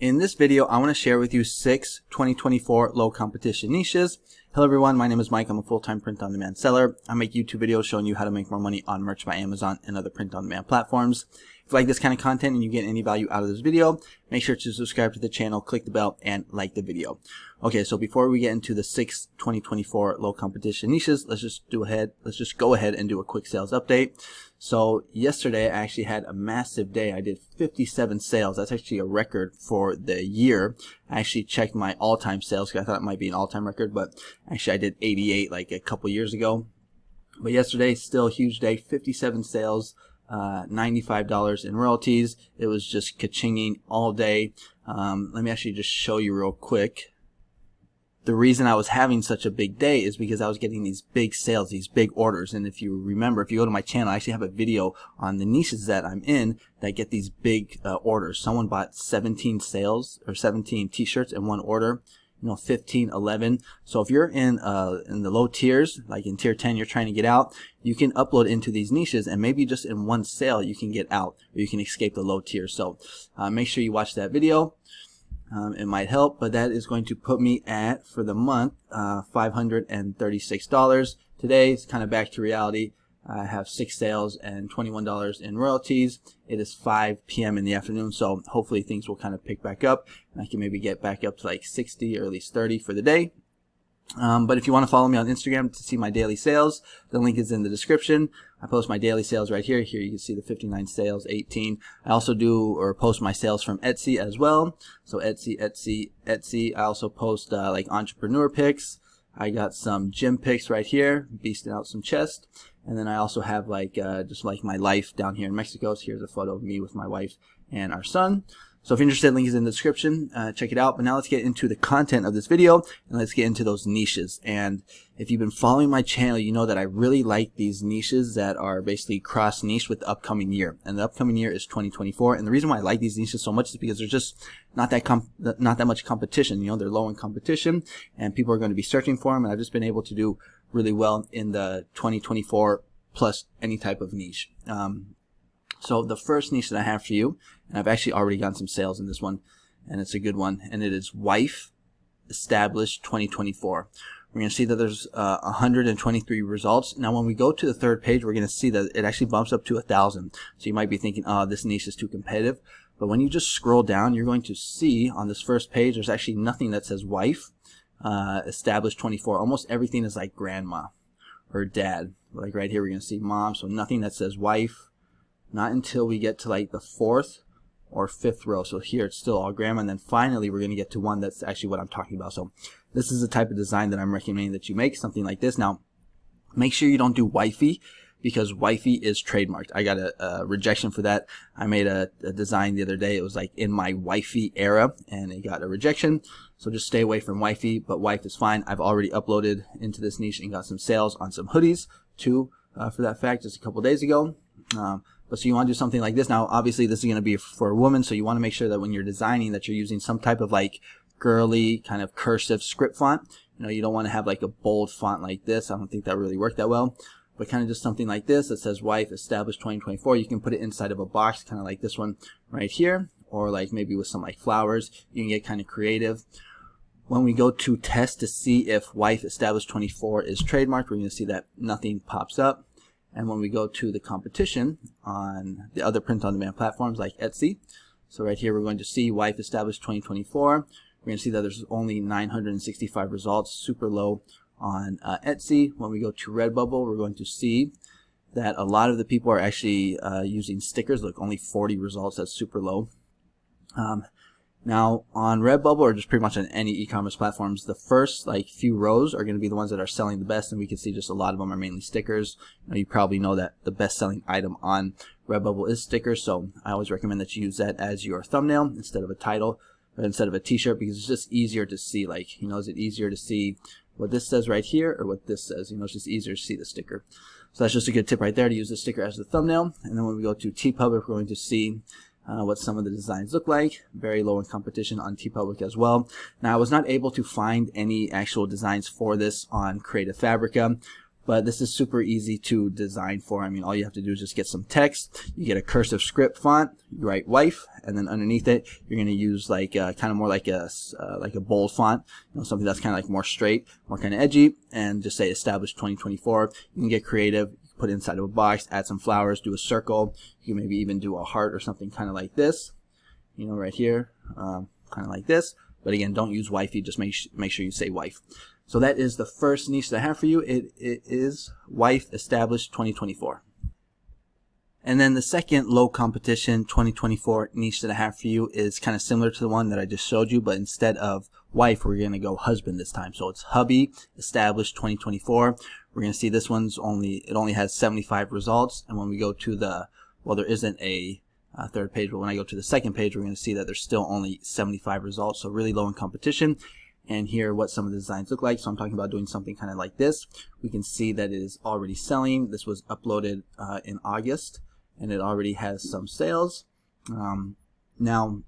In this video, I want to share with you 6 2024 low competition niches. Hello everyone, my name is Mike. I'm a full-time print-on-demand seller. I make YouTube videos showing you how to make more money on merch by Amazon and other print-on-demand platforms. If you like this kind of content and you get any value out of this video, make sure to subscribe to the channel, click the bell, and like the video. Okay, so before we get into the 6 2024 low competition niches, let's just go ahead and do a quick sales update. So yesterday I actually had a massive day. I did 57 sales. That's actually a record for the year. I actually checked my all-time sales because I thought it might be an all-time record, but actually I did 88 like a couple years ago. But yesterday, still a huge day, 57 sales, $95 in royalties. It was just ka-chinging all day. Let me actually just show you real quick. The reason I was having such a big day is because I was getting these big sales, these big orders. And if you remember, if you go to my channel, I actually have a video on the niches that I'm in that get these big orders. Someone bought 17 sales or 17 t-shirts in one order, 15, 11. So if you're in the low tiers, like in tier 10, you're trying to get out, you can upload into these niches and maybe just in one sale you can get out or you can escape the low tier. So make sure you watch that video. It might help, but that is going to put me at, for the month, $536. Today is kind of back to reality. I have 6 sales and $21 in royalties. It is 5 p.m. in the afternoon, so hopefully things will kind of pick back up. I can maybe get back up to like 60 or at least 30 for the day. But if you want to follow me on Instagram to see my daily sales, the link is in the description. I post my daily sales right here. Here you can see the 59 sales, 18. I also do or post my sales from Etsy as well. So Etsy. I also post like entrepreneur pics. I got some gym pics right here, beasting out some chest. And then I also have like just like my life down here in Mexico. So here's a photo of me with my wife and our son. So if you're interested, link is in the description. Check it out. But now let's get into the content of this video and let's get into those niches. And if you've been following my channel, you know that I really like these niches that are basically cross niche with the upcoming year. And the upcoming year is 2024. And the reason why I like these niches so much is because there's just not that much competition. They're low in competition and people are going to be searching for them. And I've just been able to do really well in the 2024 plus any type of niche. So the first niche that I have for you, and I've actually already gotten some sales in this one, and it's a good one, and it is Wife Established 2024. We're going to see that there's 123 results. Now when we go to the third page, we're going to see that it actually bumps up to 1,000. So you might be thinking, oh, this niche is too competitive. But when you just scroll down, you're going to see on this first page, there's actually nothing that says Wife Established 24. Almost everything is like grandma or dad. Like right here, we're going to see mom, so nothing that says wife. Not until we get to like the 4th or 5th row. So here it's still all grandma, and then finally we're going to get to one that's actually what I'm talking about. So this is the type of design that I'm recommending that you make, something like this. Now, make sure you don't do wifey because wifey is trademarked. I got a rejection for that. I made a design the other day. It was like in my wifey era, and it got a rejection. So just stay away from wifey, but wife is fine. I've already uploaded into this niche and got some sales on some hoodies too, for that fact, just a couple days ago. But so you want to do something like this. Now, obviously, this is going to be for a woman, so you want to make sure that when you're designing that you're using some type of like girly kind of cursive script font. You don't want to have like a bold font like this. I don't think that really worked that well. But kind of just something like this that says Wife Established 2024. You can put it inside of a box, kind of like this one right here, or like maybe with some like flowers. You can get kind of creative. When we go to test to see if Wife Established 24 is trademarked, we're going to see that nothing pops up. And when we go to the competition on the other print-on-demand platforms like Etsy, so right here we're going to see Wife Established 2024. We're going to see that there's only 965 results, super low on Etsy. When we go to Redbubble, we're going to see that a lot of the people are actually using stickers. Look, only 40 results. That's super low. Now on Redbubble or just pretty much on any e-commerce platforms, the first like few rows are going to be the ones that are selling the best, and we can see just a lot of them are mainly stickers. You probably know that the best selling item on Redbubble is stickers, so I always recommend that you use that as your thumbnail instead of a title or instead of a t-shirt, because it's just easier to see, like, is it easier to see what this says right here or what this says? It's just easier to see the sticker. So that's just a good tip right there, to use the sticker as the thumbnail. And then when we go to TeePublic, we're going to see what some of the designs look like. Very low in competition on TeePublic as well. Now, I was not able to find any actual designs for this on Creative Fabrica, But this is super easy to design for. I mean, all you have to do is just get some text. You get a cursive script font. You write wife, and then underneath it, you're going to use like kind of more like a bold font, something that's kind of like more straight, more kind of edgy, and just say established 2024. You can get creative. You can put it inside of a box, add some flowers, do a circle. You can maybe even do a heart or something kind of like this, right here, kind of like this. But again, don't use wifey. Just make sure you say wife. So that is the first niche that I have for you. It is wife established 2024. And then the second low competition 2024 niche that I have for you is kind of similar to the one that I just showed you, but instead of wife, we're going to go husband this time. So it's hubby established 2024. We're going to see this one's only has 75 results. And when we go to there isn't a third page, but when I go to the second page, we're going to see that there's still only 75 results. So really low in competition. And here what some of the designs look like. So I'm talking about doing something kind of like this. We can see that it is already selling. This was uploaded in August, and it already has some sales. Now,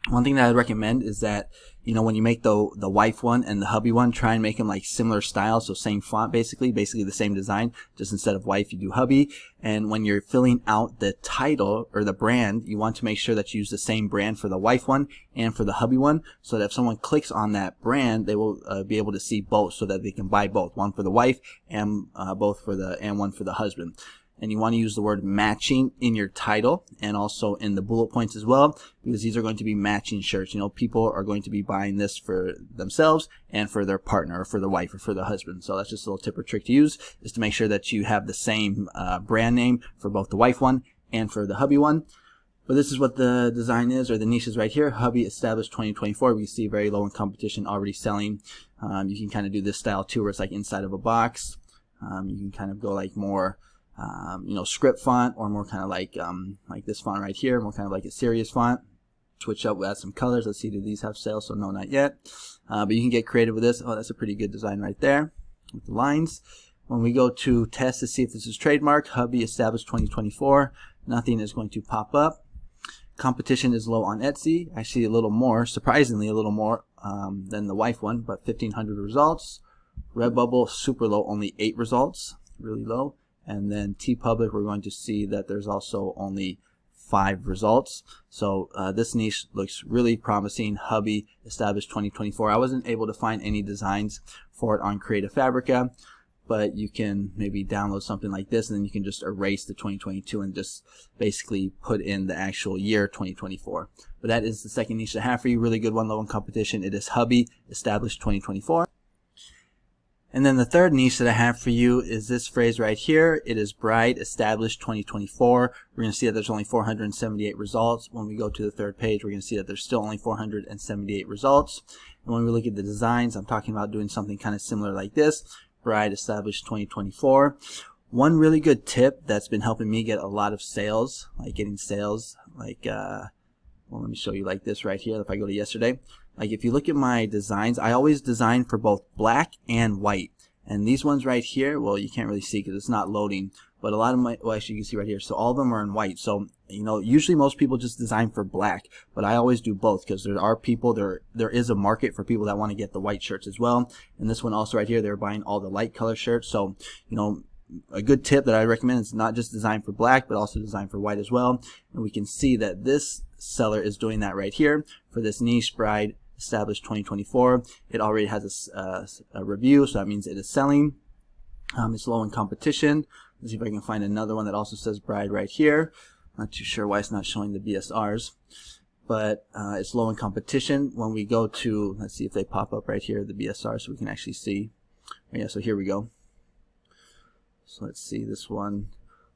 one thing that I'd recommend is that, when you make the wife one and the hubby one, try and make them like similar style. So same font, basically the same design. Just instead of wife, you do hubby. And when you're filling out the title or the brand, you want to make sure that you use the same brand for the wife one and for the hubby one, so that if someone clicks on that brand, they will be able to see both, so that they can buy both, one for the wife and one for the husband. And you want to use the word matching in your title and also in the bullet points as well, because these are going to be matching shirts. People are going to be buying this for themselves and for their partner, or for the wife, or for the husband. So that's just a little tip or trick to use, is to make sure that you have the same brand name for both the wife one and for the hubby one. But this is what the design is, or the niche is right here. Hubby established 2024. We see very low in competition, already selling. You can kind of do this style too, where it's like inside of a box. You can kind of go like more script font, or more kind of like this font right here, more kind of like a serious font. Switch up, we'll add some colors. Let's see, do these have sales? So no, not yet. But you can get creative with this. Oh, that's a pretty good design right there with the lines. When we go to test to see if this is trademark, hubby established 2024, nothing is going to pop up. Competition is low on Etsy, actually a little more, surprisingly a little more than the wife one, but 1,500 results. Redbubble, super low, only 8 results, really low. And then TeePublic, we're going to see that there's also only 5 results. So this niche looks really promising. Hubby established 2024. I wasn't able to find any designs for it on Creative Fabrica, but you can maybe download something like this, and then you can just erase the 2022 and just basically put in the actual year 2024. But that is the second niche I have for you. Really good one, low in competition. It is hubby established 2024. And then the third niche that I have for you is this phrase right here. It is bride established 2024. We're going to see that there's only 478 results. When we go to the third page, we're going to see that there's still only 478 results. And when we look at the designs, I'm talking about doing something kind of similar like this. Bride established 2024. One really good tip that's been helping me get a lot of sales, like getting sales, like, well, let me show you like this right here. If I go to yesterday, like if you look at my designs, I always design for both black and white. And these ones right here, well, you can't really see because it's not loading, but a lot of my, well, actually you can see right here. So all of them are in white. So, usually most people just design for black, but I always do both, because there are people, there is a market for people that want to get the white shirts as well. And this one also right here, they're buying all the light color shirts. So, a good tip that I recommend is not just design for black, but also design for white as well. And we can see that this seller is doing that right here for this niche, bride established 2024. It already has a review, so that means it is selling. It's low in competition. Let's see if I can find another one that also says bride right here. Not too sure why it's not showing the BSRs, but it's low in competition. When we go to, let's see if they pop up right here, the BSR, so we can actually see. Yeah, so here we go. So let's see this one.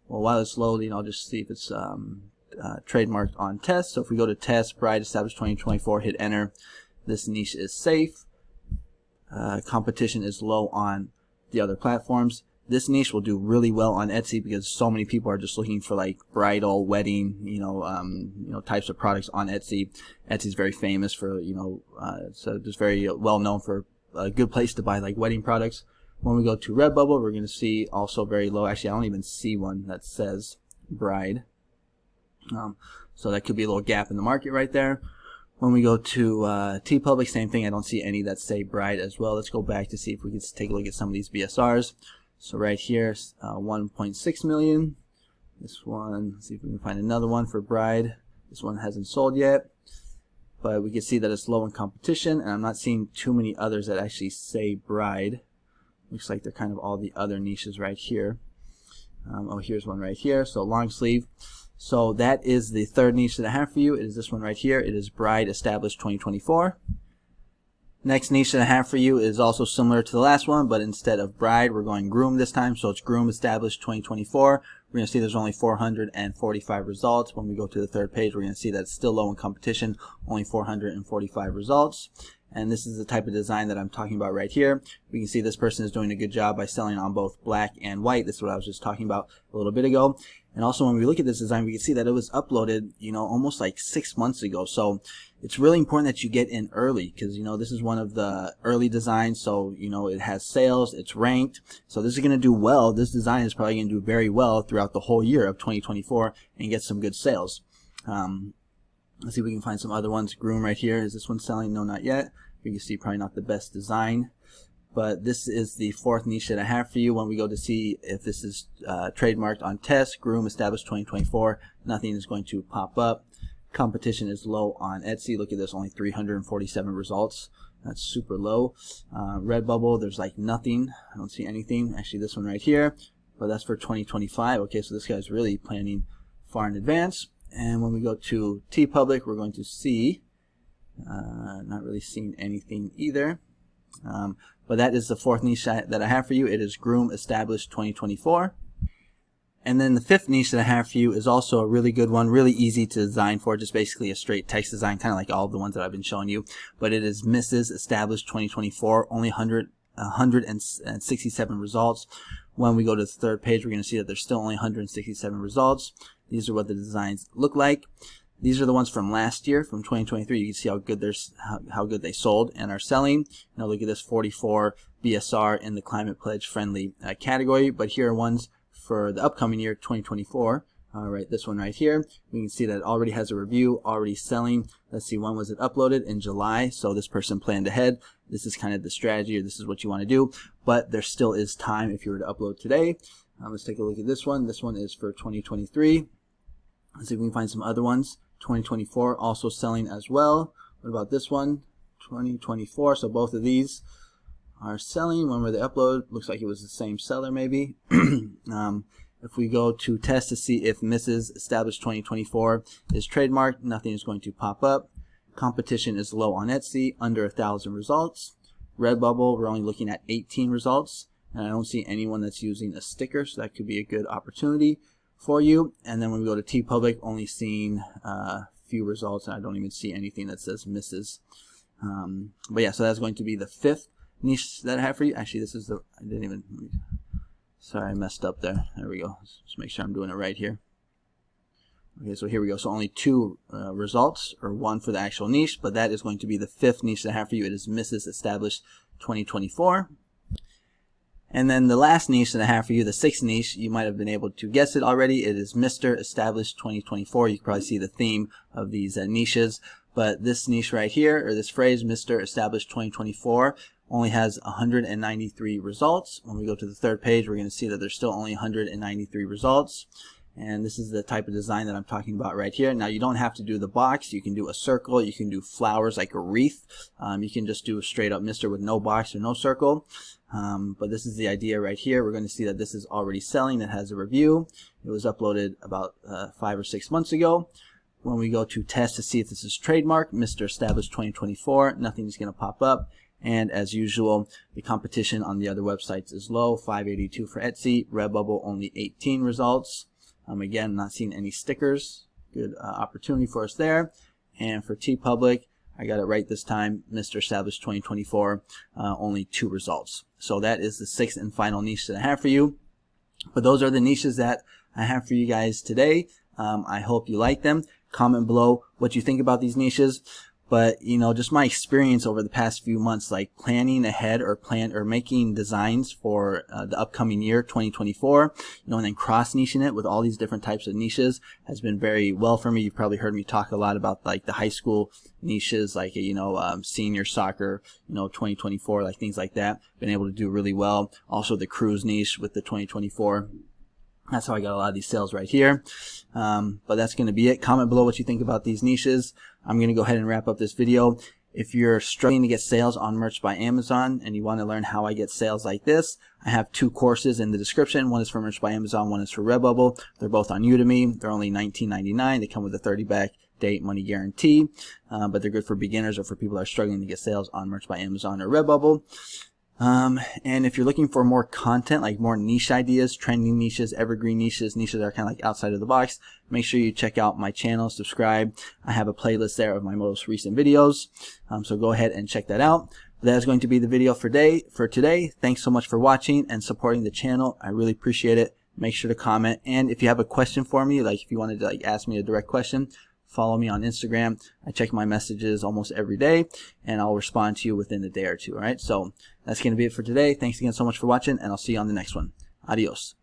Well, while it's loading, I'll just see if it's trademarked on test. So if we go to test, bride established 2024, hit enter. This niche is safe. Competition is low on the other platforms. This niche will do really well on Etsy because so many people are just looking for like bridal, wedding, types of products on Etsy. Etsy is very famous for, so just very well known for a good place to buy like wedding products. When we go to Redbubble, we're going to see also very low. Actually, I don't even see one that says bride. So that could be a little gap in the market right there. When we go to TeePublic, same thing. I don't see any that say bride as well. Let's go back to see if we can take a look at some of these BSRs. So right here, 1.6 million. This one, let's see if we can find another one for bride. This one hasn't sold yet, but we can see that it's low in competition, and I'm not seeing too many others that actually say bride. Looks like they're kind of all the other niches right here. Oh, here's one right here. So long sleeve. So that is the third niche that I have for you. It is this one right here. It is bride established 2024. Next niche that I have for you is also similar to the last one, but instead of bride, we're going groom this time. So it's groom established 2024. We're going to see there's only 445 results. When we go to the third page, we're going to see that it's still low in competition, only 445 results. And this is the type of design that I'm talking about right here. We can see this person is doing a good job by selling on both black and white. This is what I was just talking about a little bit ago. And also when we look at this design, we can see that it was uploaded, almost like 6 months ago. So it's really important that you get in early because, this is one of the early designs. So, it has sales, it's ranked. So this is going to do well. This design is probably going to do very well throughout the whole year of 2024 and get some good sales. Let's see if we can find some other ones. Groom right here. Is this one selling? No, not yet. You can see probably not the best design. But this is the fourth niche that I have for you. When we go to see if this is trademarked on test, groom established 2024, nothing is going to pop up. Competition is low on Etsy. Look at this, only 347 results. That's super low. Redbubble, there's like nothing. I don't see anything. Actually, this one right here, but that's for 2025. Okay, so this guy's really planning far in advance. And when we go to TeePublic, we're going to see, not really seeing anything either. But that is the fourth niche that I have for you. It is groom established 2024. And then the fifth niche that I have for you is also a really good one, really easy to design for, just basically a straight text design, kind of like all of the ones that I've been showing you. But it is Mrs. established 2024, only 167 results. When we go to the third page, we're going to see that there's still only 167 results. These are what the designs look like. These are the ones from last year, from 2023. You can see how good how good they sold and are selling. Now look at this, 44 BSR in the climate pledge friendly category. But here are ones for the upcoming year, 2024. All right, this one right here. We can see that it already has a review, already selling. Let's see, when was it uploaded? In July. So this person planned ahead. This is kind of the strategy, or this is what you want to do. But there still is time if you were to upload today. Let's take a look at this one. This one is for 2023. Let's see if we can find some other ones. 2024 also selling as well. What about this one? 2024. So both of these are selling. When were they uploaded? Looks like it was the same seller maybe. If we go to test to see if Mrs. established 2024 is trademarked, nothing is going to pop up. Competition is low on Etsy, under 1,000 results. Redbubble, we're only looking at 18 results, and I don't see anyone that's using a sticker, so that could be a good opportunity for you. And then when we go to TeePublic, only seeing a few results, and I don't even see anything that says Mrs. But yeah, so that's going to be the fifth niche that I have for you. Actually, this is sorry, I messed up there. There we go. Just make sure I'm doing it right here. Okay, so here we go. So only two results, or one for the actual niche, but that is going to be the fifth niche that I have for you. It is Mrs. established 2024. And then the last niche that I have for you, the sixth niche, you might have been able to guess it already. It is Mr. established 2024. You can probably see the theme of these niches. But this niche right here, or this phrase, Mr. established 2024, only has 193 results. When we go to the third page, we're going to see that there's still only 193 results. And this is the type of design that I'm talking about right here. Now, you don't have to do the box. You can do a circle. You can do flowers like a wreath. You can just do a straight up Mr. with no box or no circle. But this is the idea right here. We're going to see that this is already selling. It has a review. It was uploaded about 5 or 6 months ago. When we go to test to see if this is trademarked, Mr. established 2024, nothing's going to pop up. And as usual, the competition on the other websites is low, 582 for Etsy. Redbubble, only 18 results. Again, not seeing any stickers. Good opportunity for us there. And for TeePublic, I got it right this time. Mr. established 2024, only 2 results. So that is the sixth and final niche that I have for you. But those are the niches that I have for you guys today. I hope you like them. Comment below what you think about these niches. But you know, just my experience over the past few months, like planning ahead or making designs for the upcoming year 2024, you know, and then cross niching it with all these different types of niches has been very well for me. You've probably heard me talk a lot about like the high school niches, like, you know, senior soccer, you know, 2024, like things like that. Been able to do really well. Also the cruise niche with the 2024. That's how I got a lot of these sales right here. But that's going to be it. Comment below what you think about these niches. I'm going to go ahead and wrap up this video. If you're struggling to get sales on Merch by Amazon and you want to learn how I get sales like this, I have 2 courses in the description. One is for Merch by Amazon, one is for Redbubble. They're both on Udemy. They're only $19.99. They come with a 30-back date money guarantee, but they're good for beginners or for people that are struggling to get sales on Merch by Amazon or Redbubble. And if you're looking for more content, like more niche ideas, trending niches, evergreen niches, niches that are kind of like outside of the box, make sure you check out my channel, subscribe. I have a playlist there of my most recent videos. So go ahead and check that out. That is going to be the video for today. Thanks so much for watching and supporting the channel. I really appreciate it. Make sure to comment. And if you have a question for me, like if you wanted to like ask me a direct question, follow me on Instagram. I check my messages almost every day, and I'll respond to you within a day or two. All right, so that's going to be it for today. Thanks again so much for watching, and I'll see you on the next one. Adios.